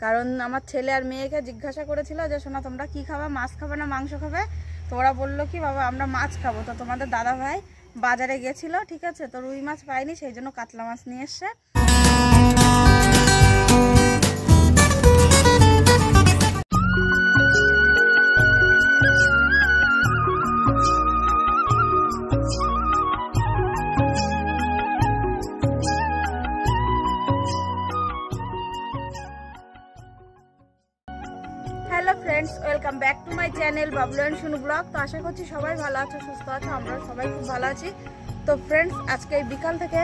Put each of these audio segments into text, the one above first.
কারণ আমার ছেলে আর মেয়েকে জিজ্ঞাসা করেছিল যে সোনা তোমরা কি খাবে, মাছ খাবে না মাংস খাবে? তো ওরা বললো কি বাবা আমরা মাছ খাবো। তো তোমাদের দাদা ভাই বাজারে গেছিলো, ঠিক আছে, তো রুই মাছ পাইনি, সেই জন্য কাতলা মাছ নিয়ে এসছে। Hello friends, welcome back to my channel Bablu and Sonu blog. তো আশা করছি সবাই ভালো আছো, সুস্থ আছো, আমরা সবাই খুব ভালো আছি। তো ফ্রেন্ডস আজকে এই বিকাল থেকে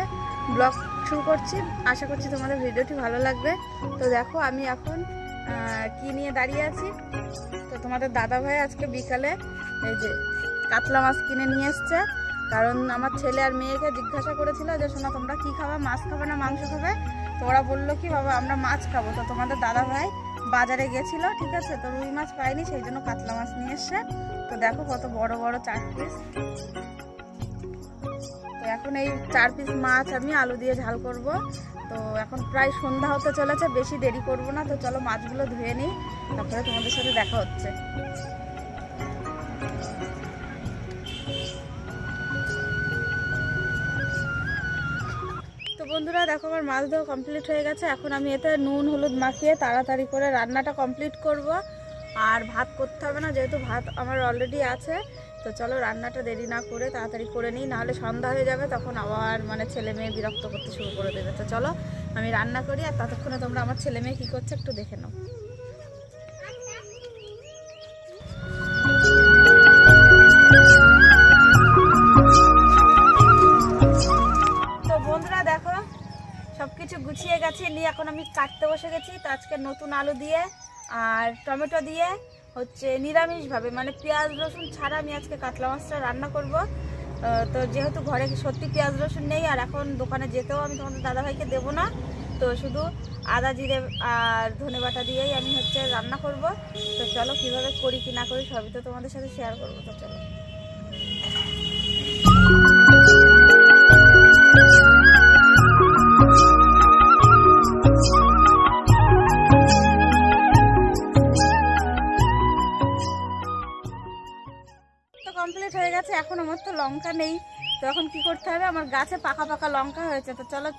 ব্লগ শুরু করছি, আশা করছি তোমাদের ভিডিওটি ভালো লাগবে। তো দেখো আমি এখন কি নিয়ে দাঁড়িয়ে আছি। তো তোমাদের দাদা ভাই আজকে বিকালে এই যে কাতলা মাছ কিনে নিয়ে এসছে। কারণ আমার ছেলে আর মেয়েকে জিজ্ঞাসা করেছিল যে সোনা তোমরা কি খাবে, মাছ খাবে না মাংস খাবে? তো ওরা বললো কি বাবা আমরা মাছ খাবো। তো তোমাদের দাদা ভাই বাজারে গেছিল, ঠিক আছে, তো রুই মাছ পাইনি, সেই জন্য কাতলা মাছ নিয়ে এসছে। তো দেখো কত বড় বড় 4 পিস। তো এখন এই 4 পিস মাছ আমি আলু দিয়ে ঝাল করব। তো এখন প্রায় সন্ধ্যা হতে চলেছে, বেশি দেরি করব না। তো চলো মাছগুলো ধুয়ে নিই, তারপরে তোমাদের সাথে দেখা হচ্ছে। তো বন্ধুরা দেখো আমার মাছ ধোয়া কমপ্লিট হয়ে গেছে। এখন আমি এতে নুন হলুদ মাখিয়ে তাড়াতাড়ি করে রান্নাটা কমপ্লিট করব। আর ভাত করতে হবে না, যেহেতু ভাত আমার অলরেডি আছে। তো চলো রান্নাটা দেরি না করে তাড়াতাড়ি করে নিই, নাহলে সন্ধ্যা হয়ে যাবে, তখন আবার ছেলে মেয়ে বিরক্ত করতে শুরু করে দেবে। তো চলো আমি রান্না করি, আর ততক্ষণে তোমরা আমার ছেলে মেয়ে কী করছে একটু দেখে নাও। তো বন্ধুরা দেখো সবকিছু গুছিয়ে গেছি, নিয়ে এখন আমি কাটতে বসে গেছি। তো আজকে নতুন আলু দিয়ে আর টমেটো দিয়ে হচ্ছে নিরামিষভাবে, মানে পেঁয়াজ রসুন ছাড়া আমি আজকে কাতলা মাছটা রান্না করব। তো যেহেতু ঘরে সত্যি পেঁয়াজ রসুন নেই, আর এখন দোকানে যেতেও আমি তোমাদের দাদাভাইকে দেবো না, তো শুধু আদা জিরে আর ধনে বাটা দিয়েই আমি হচ্ছে রান্না করব। তো চলো কীভাবে করি কি না করি সবই তো তোমাদের সাথে শেয়ার করবো। তো চলো কমপ্লিট হয়ে গেছে। এখন আমার তো লঙ্কা নেই, তো এখন কি করতে হবে, আমার গাছে পাকা পাকা লঙ্কা হয়েছে। তো চলো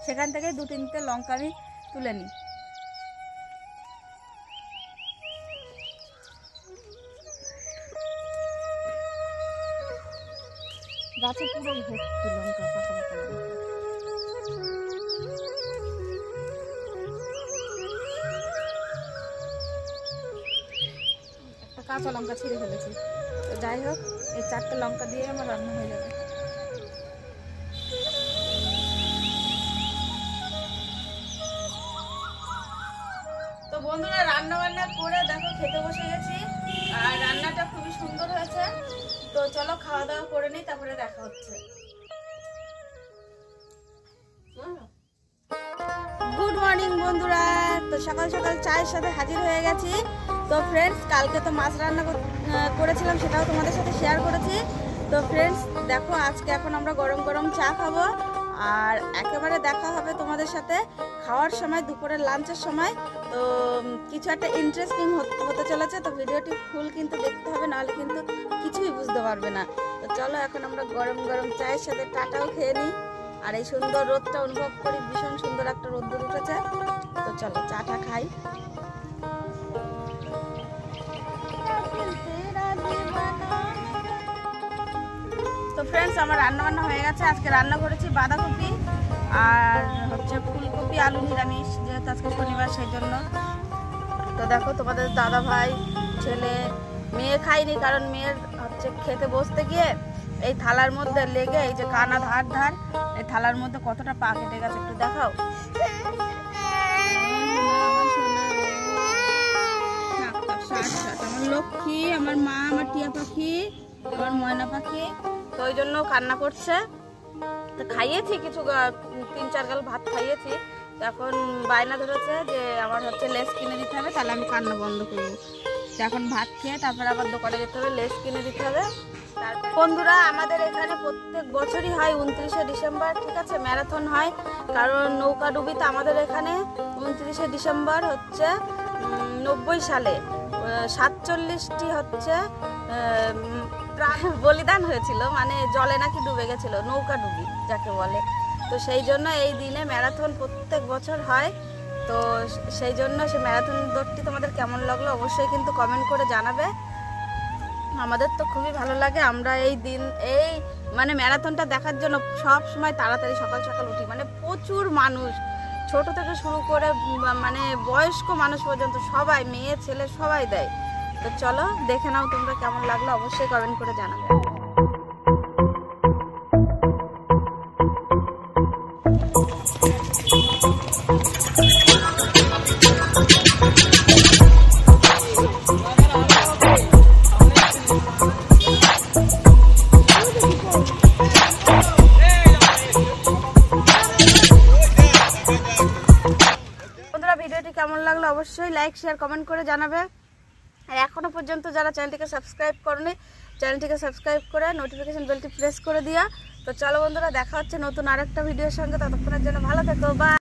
সেখান থেকে 2-3টে লঙ্কা আমি তুলে নিই। গাছে পুরো ভর্তি লঙ্কা, পাকা পাকা লঙ্কা। একটা কাঁচা লঙ্কা ছিঁড়ে ফেলেছি। তো যাই হোক এই 4টে লঙ্কা দিয়ে আমার রান্না হয়ে যাবে। তো বন্ধুরা রান্না বান্না করে দেখো খেতে বসে গেছি, আর রান্নাটা খুবই সুন্দর হয়েছে। তো চলো খাওয়া দাওয়া করে নিই, তারপরে দেখা হচ্ছে। গুড মর্নিং বন্ধুরা, তো সকাল সকাল চায়ের সাথে হাজির হয়ে গেছি। তো ফ্রেন্ডস কালকে তো মাছ রান্না করেছিলাম, সেটাও তোমাদের সাথে শেয়ার করেছি। তো ফ্রেন্ডস দেখো আজকে এখন আমরা গরম গরম চা খাবো, আর একেবারে দেখা হবে তোমাদের সাথে খাওয়ার সময়, দুপুরের লাঞ্চের সময়। তো কিছু একটা ইন্টারেস্টিং হতে চলেছে, তো ভিডিওটি ফুল কিন্তু দেখতে হবে, নাহলে কিন্তু কিছুই বুঝতে পারবে না। তো চলো এখন আমরা গরম গরম চায়ের সাথে টাটাও খেয়ে নিই, আর এই সুন্দর রোদটা অনুভব করি, ভীষণ সুন্দর একটা রোদ্দুর উঠেছে। তো চলো চাটা খাই। তো ফ্রেন্ডস আমার রান্না বান্না হয়ে গেছে। আজকে রান্না করেছি বাঁধাকপি আর হচ্ছে ফুলকপি আলু নিরামিষ, যেহেতু আজকে শনিবার সেই জন্য। তো দেখো তোমাদের দাদা ভাই ছেলে মেয়ে খায়নি, কারণ মেয়ের হচ্ছে খেতে বসতে গিয়ে এই থালার মধ্যে লেগে এই যে কানা ধার ধার এই থালার মধ্যে কতটা পা কেটে গেছে, একটু দেখাও। আমার লক্ষ্মী, আমার মা, আমার টিয়া পাখি, আমার ময়না পাখি, তো ওই জন্য কান্না করছে। তো খাইয়েছি কিছু 3-4 গাল ভাত খাইয়েছি। তো এখন বায়না ধরেছে যে আমার হচ্ছে লেস কিনে দিতে হবে, তাহলে আমি কান্না বন্ধ করবো। তো এখন ভাত খেয়ে তারপরে আবার দোকানে যেতে হবে, লেস কিনে দিতে হবে, বন্ধুরা আমাদের এখানে প্রত্যেক বছরই হয় 29শে ডিসেম্বর, ঠিক আছে, ম্যারাথন হয়। কারণ নৌকাডুবিতে আমাদের এখানে 29শে ডিসেম্বর হচ্ছে 90 সালে 47টি হচ্ছে প্রাণ বলিদান হয়েছিল, মানে জলে নাকি ডুবে গেছিল, নৌকাডুবি যাকে বলে। তো সেই জন্য এই দিনে ম্যারাথন প্রত্যেক বছর হয়। তো সেই জন্য সে ম্যারাথন দৌড়টি তোমাদের কেমন লাগলো অবশ্যই কিন্তু কমেন্ট করে জানাবে। আমাদের তো খুবই ভালো লাগে। আমরা এই মানে ম্যারাথনটা দেখার জন্য সব সময় তাড়াতাড়ি সকাল সকাল উঠি। মানে প্রচুর মানুষ, ছোট থেকে শুরু করে মানে বয়স্ক মানুষ পর্যন্ত সবাই, মেয়ে ছেলে সবাই দেয়। তো চলো দেখে নাও তোমরা কেমন লাগলো অবশ্যই কমেন্ট করে জানাবে। ভিডিওটি কেমন লাগলো অবশ্যই লাইক শেয়ার কমেন্ট করে জানাবে। আর এখনো পর্যন্ত যারা চ্যানেলটিকে সাবস্ক্রাইব করনি, চ্যানেলটিকে সাবস্ক্রাইব করে নোটিফিকেশন বেলটি প্রেস করে দিয়া। তো চলো বন্ধুরা, দেখা হচ্ছে নতুন আরেকটা ভিডিওর সঙ্গে। ততক্ষণের জন্য ভালো থেকো, বাই।